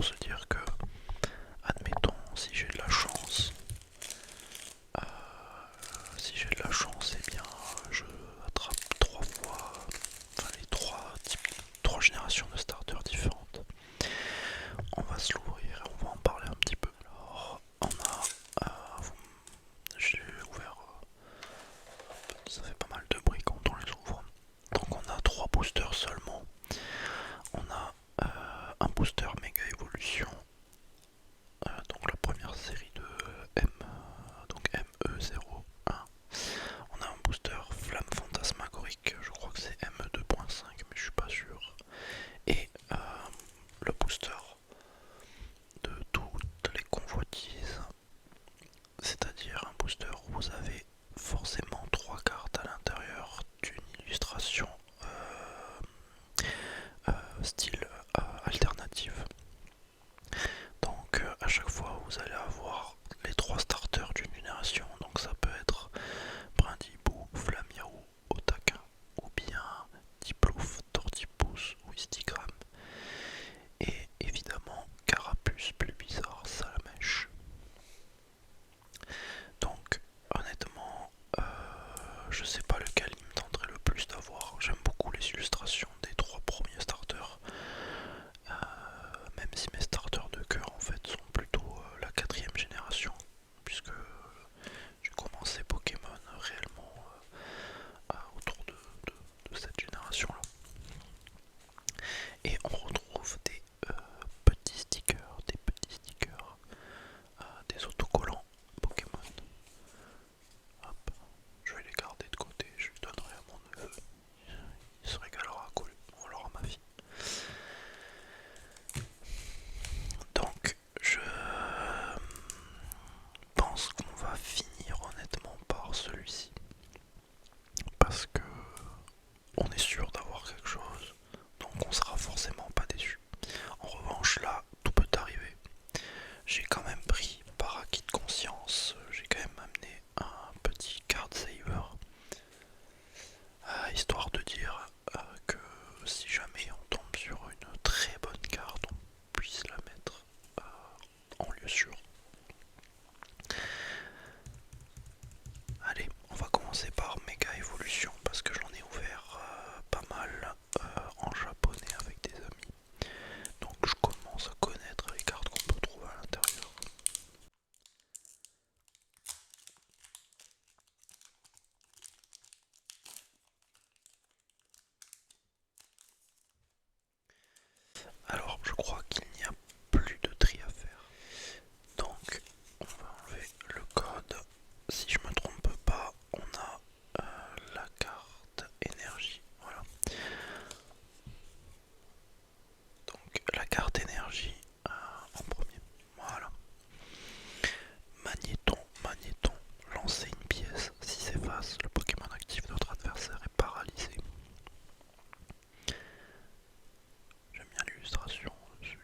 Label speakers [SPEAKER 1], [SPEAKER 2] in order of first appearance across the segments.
[SPEAKER 1] pour se dire que, admettons, euh, si j'ai de la chance, eh bien, je attrape trois fois, enfin les trois générations de starters différentes. On va se l'ouvrir et on va en parler un petit peu. Alors, j'ai ouvert, ça fait pas mal de bruit quand on les ouvre. Donc on a trois boosters seulement. On a un booster méga évolution, donc la première série de donc ME01. On a un booster flamme fantasmagorique, je crois que c'est ME2.5 mais je suis pas sûr. Et le booster de toutes les convoitises, c'est-à-dire un booster où vous avez forcément trois cartes à l'intérieur d'une illustration style alternative. Donc à chaque fois vous allez avoir les trois starters d'une génération, donc ça peut être Brindibou, Flamirou, Otaka, ou bien Diplouf, Tortipousse ou Istigram. Et évidemment Carapuce plus bizarre, Salamèche. Donc honnêtement, je sais pas lequel il me tenterait le plus d'avoir. J'aime beaucoup les illustrations des trois premiers starters. Même si mes starters de cœur en fait sont plutôt la quatrième génération, puisque j'ai commencé Pokémon réellement autour de cette génération là. Et on retrouve des petits stickers, des autocollants Pokémon. Hop, je vais les garder de côté, je les donnerai à mon neveu. Il se régalera à coller, ou alors à ma fille. Donc je pense qu'on va finir honnêtement par celui-ci. Parce que on est sûr d'avoir quelque chose, donc on sera forcément pas déçu. En revanche là, tout peut arriver. J'ai quand même pris par acquis de conscience, j'ai quand même amené un petit card saver, histoire de dire que si jamais on tombe sur une très bonne carte, on puisse la mettre en lieu sûr. Allez, on va commencer par Méga Évolution parce que j'en ai ouvert pas mal en japonais avec des amis. Donc je commence à connaître les cartes qu'on peut trouver à l'intérieur. Alors je crois qu'il n'y a plus de tri à faire. Donc on va enlever le code. Si je me trompe pas, on a la carte énergie. Voilà. Donc la carte énergie en premier. Voilà. Magnéton. Lancer une pièce. Si s'efface, le Pokémon actif de notre adversaire est paralysé. J'aime bien l'illustration dessus.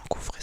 [SPEAKER 1] coffret